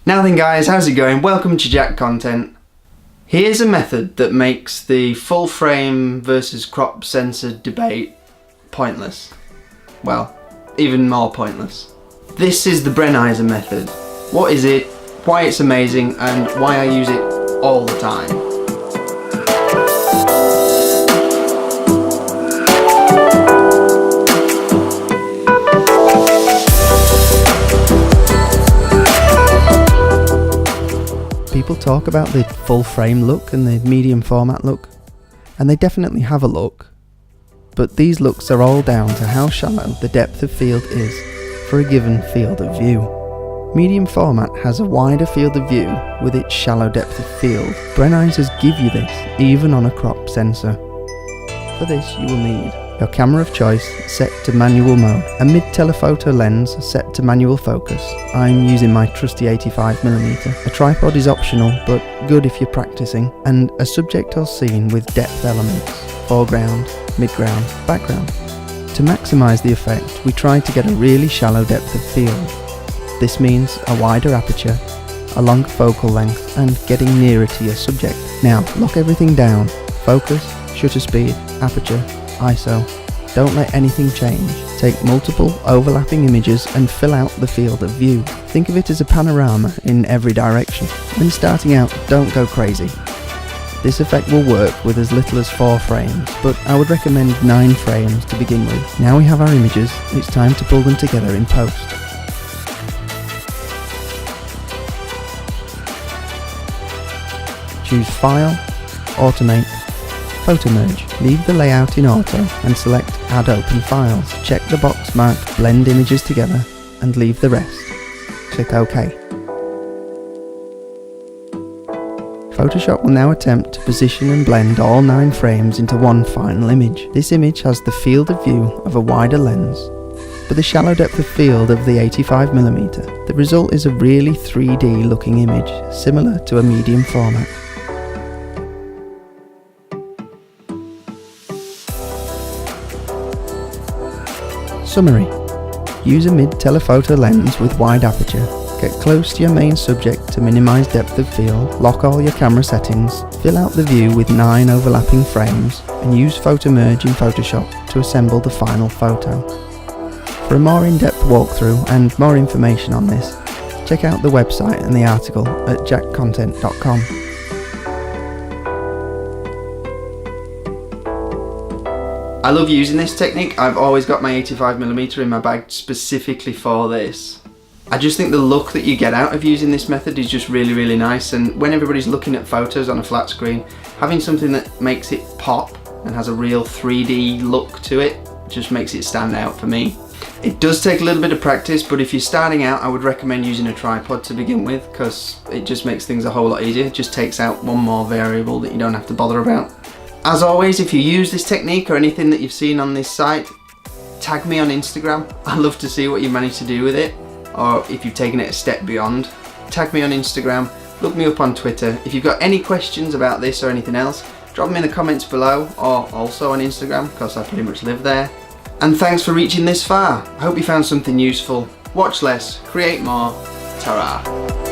Now then guys, how's it going? Welcome to Jack Content. Here's a method that makes the full frame versus crop sensor debate pointless. Well, even more pointless. This is the Brenizer method. What is it, why it's amazing, and why I use it all the time. People talk about the full frame look and the medium format look, and they definitely have a look, but these looks are all down to how shallow the depth of field is for a given field of view. Medium format has a wider field of view with its shallow depth of field. Brenizers give you this even on a crop sensor. For this you will need your camera of choice set to manual mode, a mid-telephoto lens set to manual focus. I'm using my trusty 85mm. A tripod is optional but good if you're practicing, and a subject or scene with depth elements, foreground, midground, background. To maximise the effect, we tried to get a really shallow depth of field. This means a wider aperture, a longer focal length, and getting nearer to your subject. Now lock everything down, focus, shutter speed, aperture, ISO. Don't let anything change. Take multiple overlapping images and fill out the field of view. Think of it as a panorama in every direction. When starting out, don't go crazy. This effect will work with as little as 4 frames, but I would recommend 9 frames to begin with. Now we have our images, it's time to pull them together in post. Choose File, Automate, Photo Merge. Leave the layout in Auto and select Add Open Files. Check the box marked Blend Images Together and leave the rest. Click OK. Photoshop will now attempt to position and blend all 9 frames into one final image. This image has the field of view of a wider lens, but the shallow depth of field of the 85mm. The result is a really 3D looking image, similar to a medium format. Summary. Use a mid-telephoto lens with wide aperture. Get close to your main subject to minimise depth of field. Lock all your camera settings. Fill out the view with 9 overlapping frames and use Photo Merge in Photoshop to assemble the final photo. For a more in-depth walkthrough and more information on this, check out the website and the article at jackcontent.com. I love using this technique. I've always got my 85mm in my bag specifically for this. I just think the look that you get out of using this method is just really nice, and when everybody's looking at photos on a flat screen, having something that makes it pop and has a real 3D look to it just makes it stand out for me. It does take a little bit of practice, but if you're starting out I would recommend using a tripod to begin with, because it just makes things a whole lot easier. It just takes out one more variable that you don't have to bother about. As always, if you use this technique or anything that you've seen on this site, tag me on Instagram. I'd love to see what you managed to do with it, or if you've taken it a step beyond. Tag me on Instagram, look me up on Twitter. If you've got any questions about this or anything else, drop them in the comments below, or also on Instagram, because I pretty much live there. And thanks for reaching this far. I hope you found something useful. Watch less, create more. Ta-ra.